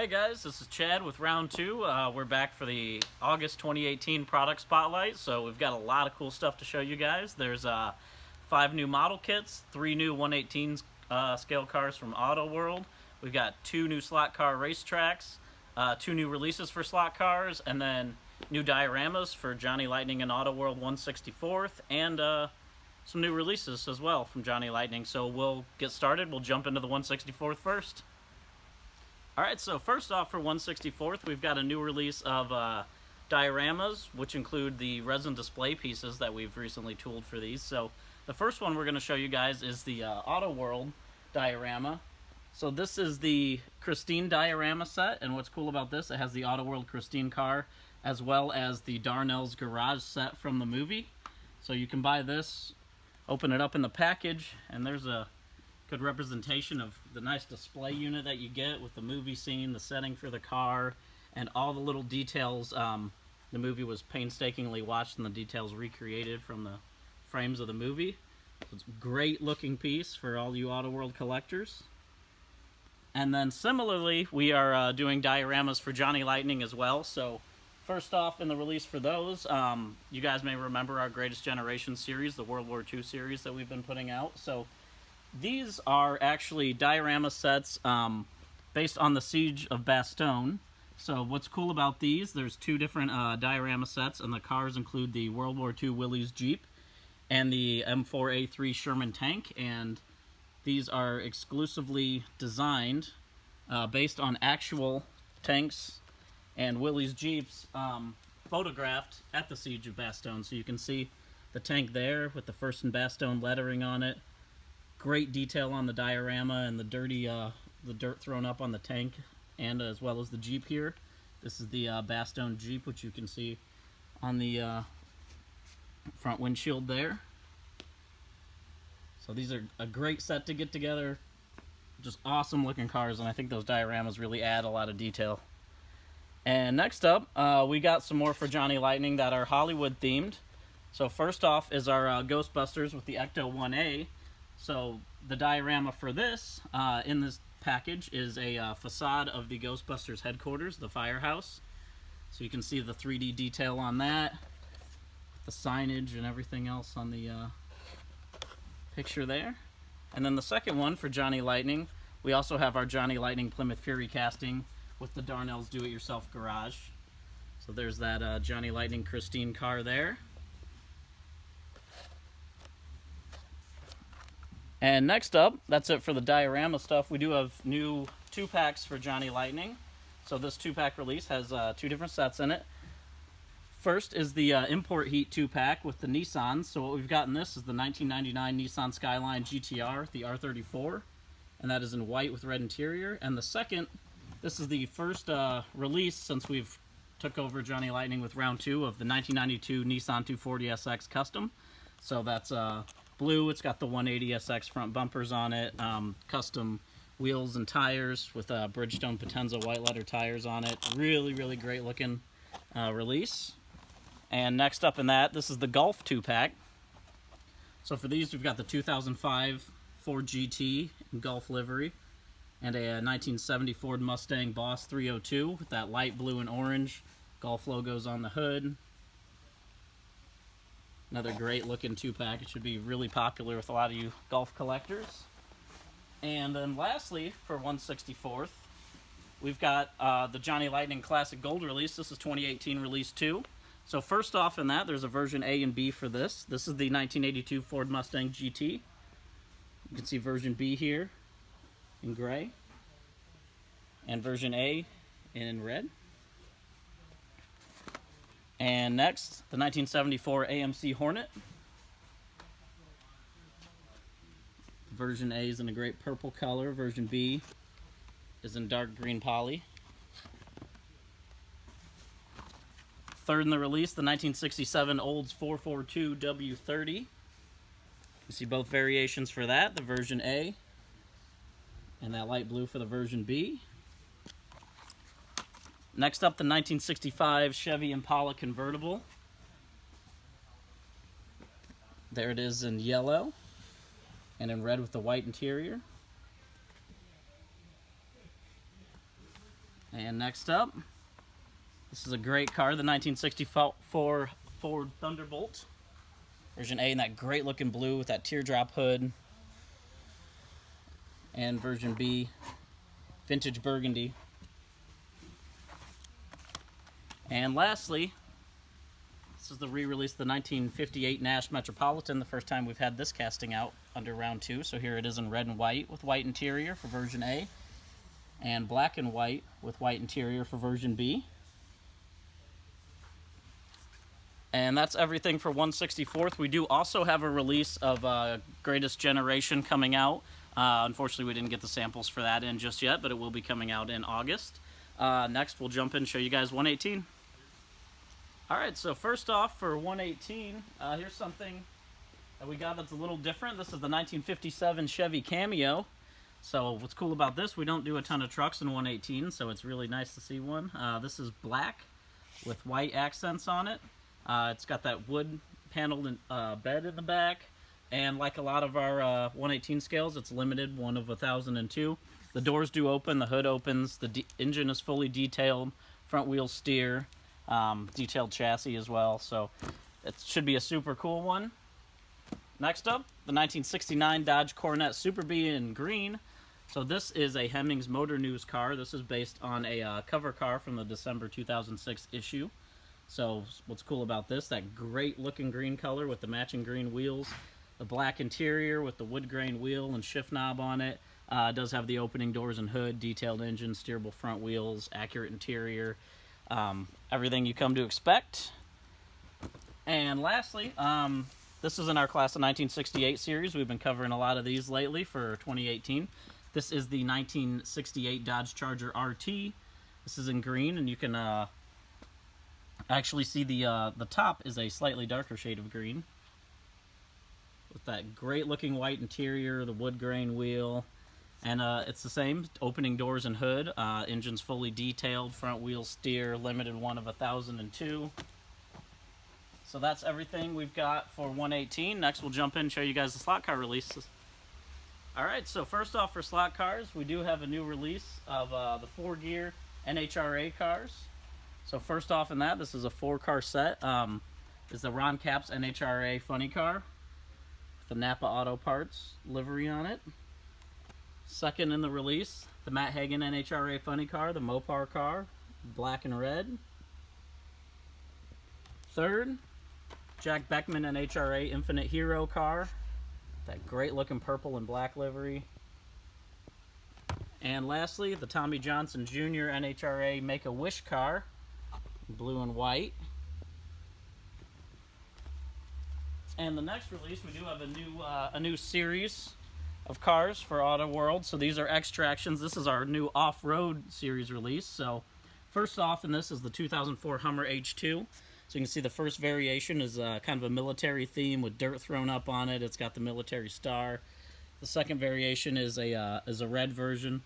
Hey guys, this is Chad with round two. We're back for the August 2018 product spotlight. So we've got a lot of cool stuff to show you guys. There's 5 new model kits, 3 new 1/18 scale cars from Auto World. We've got 2 new slot car racetracks, 2 new releases for slot cars, and then new dioramas for Johnny Lightning and Auto World 1/64th, and some new releases as well from Johnny Lightning. So we'll get started. We'll jump into the 1/64th first. Alright, so first off for 1/64th, we've got a new release of dioramas, which include the resin display pieces that we've recently tooled for these. So the first one we're going to show you guys is the Auto World diorama. So this is the Christine diorama set, and what's cool about this, it has the Auto World Christine car, as well as the Darnell's Garage set from the movie. So you can buy this, open it up in the package, and there's a good representation of the nice display unit that you get with the movie scene, the setting for the car, and all the little details. The movie was painstakingly watched and the details recreated from the frames of the movie. So it's a great looking piece for all you Auto World collectors. And then similarly, we are doing dioramas for Johnny Lightning as well. So first off in the release for those, you guys may remember our Greatest Generation series, the World War II series that we've been putting out. So these are actually diorama sets based on the Siege of Bastogne. So what's cool about these, there's 2 different diorama sets, and the cars include the World War II Willys Jeep and the M4A3 Sherman tank, and these are exclusively designed based on actual tanks and Willys Jeeps photographed at the Siege of Bastogne. So you can see the tank there with the First and Bastogne lettering on it. Great detail on the diorama and the dirt thrown up on the tank, and as well as the Jeep here. This is the Bastogne Jeep, which you can see on the front windshield there. So these are a great set to get together. Just awesome looking cars, and I think those dioramas really add a lot of detail. And next up, we got some more for Johnny Lightning that are Hollywood themed. So first off is our Ghostbusters with the Ecto 1A. So the diorama for this, in this package, is a facade of the Ghostbusters headquarters, the firehouse. So you can see the 3D detail on that, the signage and everything else on the picture there. And then the second one for Johnny Lightning, we also have our Johnny Lightning Plymouth Fury casting with the Darnell's Do-It-Yourself Garage. So there's that Johnny Lightning Christine car there. And next up, that's it for the diorama stuff. We do have new 2-packs for Johnny Lightning. So this 2-pack release has 2 different sets in it. First is the Import Heat 2-pack with the Nissans. So what we've got in this is the 1999 Nissan Skyline GTR, the R34. And that is in white with red interior. And the second, this is the first release since we've took over Johnny Lightning with round 2 of the 1992 Nissan 240SX Custom. So that's blue. It's got the 180SX front bumpers on it, custom wheels and tires with Bridgestone Potenza white letter tires on it. Really, really great looking release. And next up in that, this is the Golf 2-pack. So for these, we've got the 2005 Ford GT in Golf livery, and a 1970 Ford Mustang Boss 302 with that light blue and orange Golf logos on the hood. Another great looking 2-pack. It should be really popular with a lot of you golf collectors. And then lastly, for 1/64th, we've got the Johnny Lightning Classic Gold release. This is 2018 release 2. So first off in that, there's a version A and B for this. This is the 1982 Ford Mustang GT. You can see version B here in gray, and version A in red. And next, the 1974 AMC Hornet. Version A is in a great purple color. Version B is in dark green poly. Third in the release, the 1967 Olds 442 W30. You see both variations for that, the version A and that light blue for the version B. Next up, the 1965 Chevy Impala convertible. There it is in yellow and in red with the white interior. And next up, this is a great car, the 1964 Ford Thunderbolt. Version A in that great looking blue with that teardrop hood. And version B, vintage burgundy. And lastly, this is the re-release of the 1958 Nash Metropolitan, the first time we've had this casting out under round 2. So here it is in red and white with white interior for version A, and black and white with white interior for version B. And that's everything for 164th. We do also have a release of Greatest Generation coming out. Unfortunately, we didn't get the samples for that in just yet, but it will be coming out in August. Next, we'll jump in and show you guys 118. Alright, so first off for 118, here's something that we got that's a little different. This is the 1957 Chevy Cameo. So what's cool about this, we don't do a ton of trucks in 118, so it's really nice to see one. This is black with white accents on it. It's got that wood paneled bed in the back, and like a lot of our 118 scales, it's limited, 1 of 1,002. The doors do open, the hood opens, the engine is fully detailed, front wheel steer, detailed chassis as well, so it should be a super cool one. Next up, the 1969 Dodge Coronet Super Bee in green. So this is a Hemmings Motor News car. This is based on a cover car from the December 2006 issue. So what's cool about this, that great looking green color with the matching green wheels, the black interior with the wood grain wheel and shift knob on it. It does have the opening doors and hood, detailed engine, steerable front wheels, accurate interior, everything you come to expect. And lastly, this is in our class of 1968 series. We've been covering a lot of these lately for 2018. This is the 1968 Dodge Charger RT. This is in green, and you can actually see the top is a slightly darker shade of green with that great looking white interior, the wood grain wheel, and it's the same opening doors and hood. Engine's fully detailed, front wheel steer, limited 1 of 1,002. So that's everything we've got for 118. Next we'll jump in and show you guys the slot car releases. Alright, so first off for slot cars, we do have a new release of the 4-gear NHRA cars. So first off in that, this is a 4-car set. Is the Ron Capps NHRA funny car with the Napa Auto Parts livery on it. Second in the release, the Matt Hagen NHRA funny car, the Mopar car, black and red. Third, Jack Beckman NHRA Infinite Hero car, that great looking purple and black livery. And lastly, the Tommy Johnson Jr. NHRA Make-A-Wish car, blue and white. And the next release, we do have a new series of cars for Auto World. So these are extractions. This is our new off-road series release. So first off in this is the 2004 Hummer H2. So you can see the first variation is kind of a military theme with dirt thrown up on it. It's got the military star. The second variation is a red version,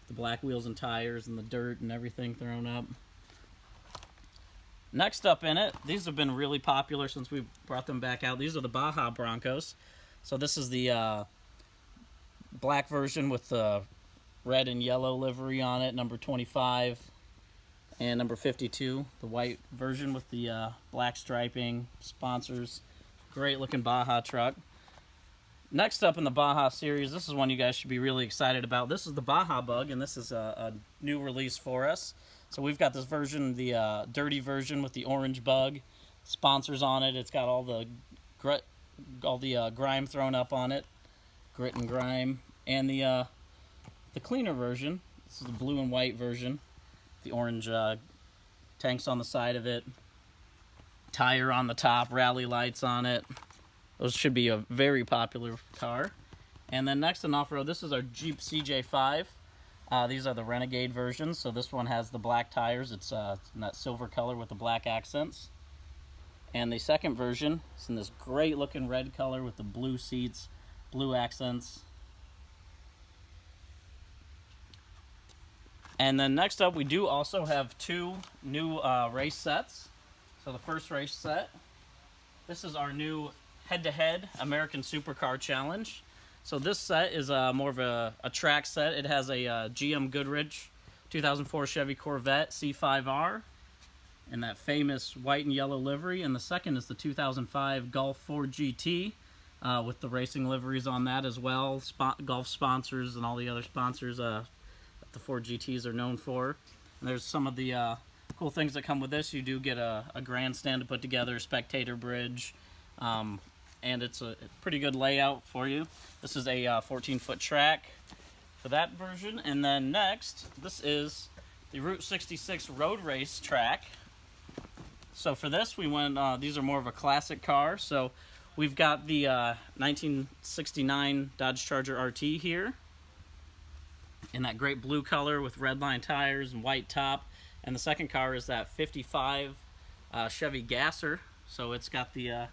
the black wheels and tires and the dirt and everything thrown up. Next up in it, these have been really popular since we brought them back out. These are the Baja Broncos. So this is the black version with the red and yellow livery on it, number 25. And number 52, the white version with the black striping, sponsors. Great looking Baja truck. Next up in the Baja series, this is one you guys should be really excited about. This is the Baja Bug, and this is a new release for us. So we've got this version, the dirty version with the orange bug, sponsors on it. It's got all the grime thrown up on it, grit and grime. And the cleaner version, this is the blue and white version. The orange tanks on the side of it, tire on the top, rally lights on it. Those should be a very popular car. And then next in off-road, this is our Jeep CJ5. These are the Renegade versions. So this one has the black tires. It's in that silver color with the black accents. And the second version is in this great looking red color with the blue seats, blue accents. And then next up, we do also have 2 new race sets. So the first race set, this is our new head-to-head American Supercar Challenge. So this set is more of a track set. It has a GM Goodrich 2004 Chevy Corvette C5R in that famous white and yellow livery, and the second is the 2005 Golf 4 GT with the racing liveries on that as well. Golf sponsors and all the other sponsors that the 4 GTs are known for. And there's some of the cool things that come with this. You do get a grandstand to put together, spectator bridge, and it's a pretty good layout for you. This is a 14-foot track for that version. And then next, this is the Route 66 road race track. So for this, we went, these are more of a classic car. So we've got the 1969 Dodge Charger RT here in that great blue color with red line tires and white top. And the second car is that 55 Chevy Gasser. So it's got the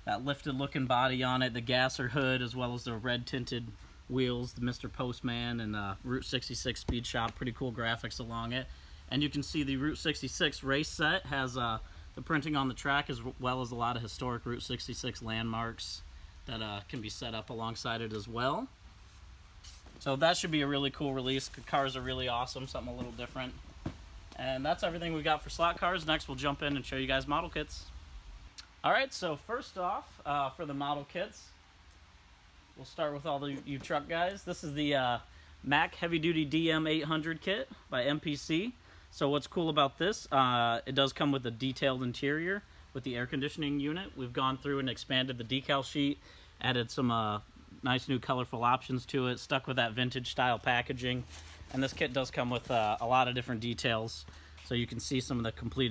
that lifted looking body on it, the Gasser hood, as well as the red tinted wheels, the Mr. Postman and Route 66 Speed Shop. Pretty cool graphics along it. And you can see the Route 66 race set has the printing on the track, as well as a lot of historic Route 66 landmarks that can be set up alongside it as well. So that should be a really cool release. The cars are really awesome, something a little different. And that's everything we got for slot cars. Next, we'll jump in and show you guys model kits. All right, so first off, for the model kits, we'll start with all you truck guys. This is the Mack Heavy Duty DM 800 kit by MPC. So what's cool about this, it does come with a detailed interior with the air conditioning unit. We've gone through and expanded the decal sheet, added some nice new colorful options to it, stuck with that vintage style packaging. And this kit does come with a lot of different details. So you can see some of the complete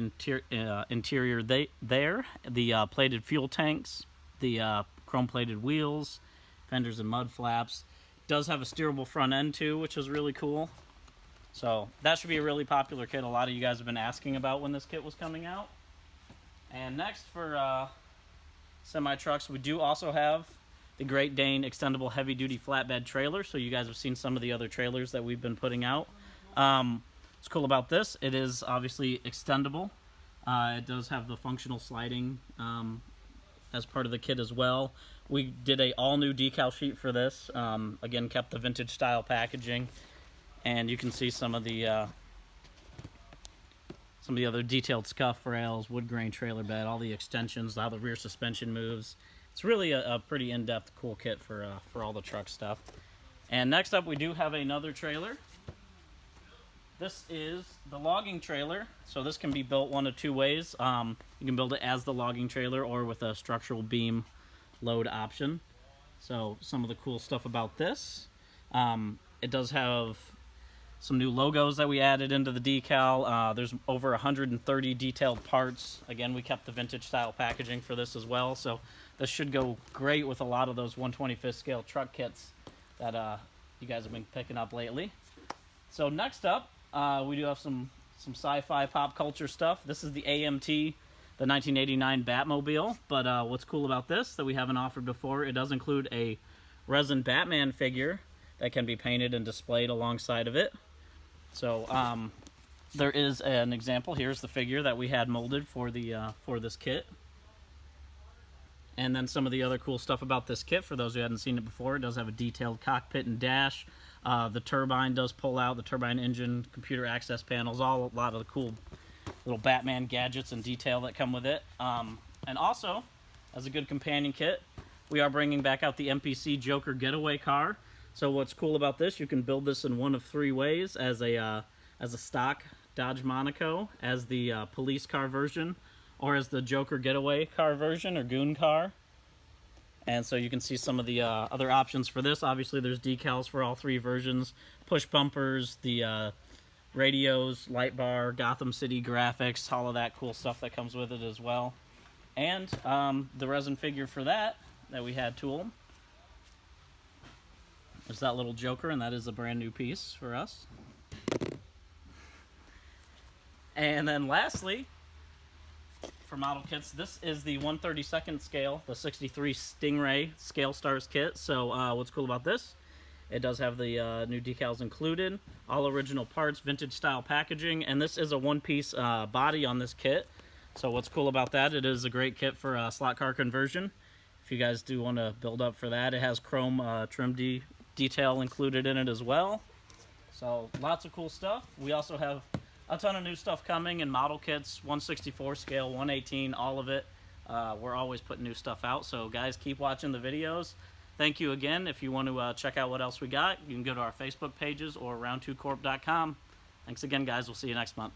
interior there. The plated fuel tanks, the chrome plated wheels, fenders and mud flaps. It does have a steerable front end too, which is really cool. So that should be a really popular kit. A lot of you guys have been asking about when this kit was coming out. And next for semi-trucks, we do also have the Great Dane extendable heavy-duty flatbed trailer. So you guys have seen some of the other trailers that we've been putting out. What's cool about this, it is obviously extendable. It does have the functional sliding as part of the kit as well. We did a all-new decal sheet for this. Again, kept the vintage style packaging. And you can see some of the other detailed scuff rails, wood grain trailer bed, all the extensions, how the rear suspension moves. It's really a pretty in-depth, cool kit for all the truck stuff. And next up, we do have another trailer. This is the logging trailer. So this can be built one of two ways. You can build it as the logging trailer or with a structural beam load option. So some of the cool stuff about this, it does have some new logos that we added into the decal. There's over 130 detailed parts. Again, we kept the vintage style packaging for this as well. So this should go great with a lot of those 1/25th scale truck kits that you guys have been picking up lately. So next up, we do have some sci-fi pop culture stuff. This is the AMT, the 1989 Batmobile. But what's cool about this that we haven't offered before, it does include a resin Batman figure that can be painted and displayed alongside of it. So there is an example. Here's the figure that we had molded for this kit. And then some of the other cool stuff about this kit, for those who hadn't seen it before, it does have a detailed cockpit and dash. The turbine does pull out, the turbine engine, computer access panels, a lot of the cool little Batman gadgets and detail that come with it. And also, as a good companion kit, we are bringing back out the MPC Joker Getaway car. So what's cool about this, you can build this in one of three ways: as a stock Dodge Monaco, as the police car version, or as the Joker Getaway car version, or Goon car. And so you can see some of the other options for this. Obviously, there's decals for all three versions, push bumpers, the radios, light bar, Gotham City graphics, all of that cool stuff that comes with it as well. And the resin figure for that we had tooled. There's that little Joker, and that is a brand new piece for us. And then lastly, for model kits, this is the 1/32nd scale, the 63 Stingray Scale Stars kit. So what's cool about this, it does have the new decals included, all original parts, vintage style packaging, and this is a one-piece body on this kit. So what's cool about that, it is a great kit for slot car conversion. If you guys do want to build up for that, it has chrome trim detail included in it as well. So lots of cool stuff. We also have a ton of new stuff coming in model kits, 164 scale, 118, all of it. We're always putting new stuff out, so guys, keep watching the videos. Thank you again. If you want to check out what else we got, you can go to our Facebook pages or round2corp.com. Thanks again, guys. We'll see you next month.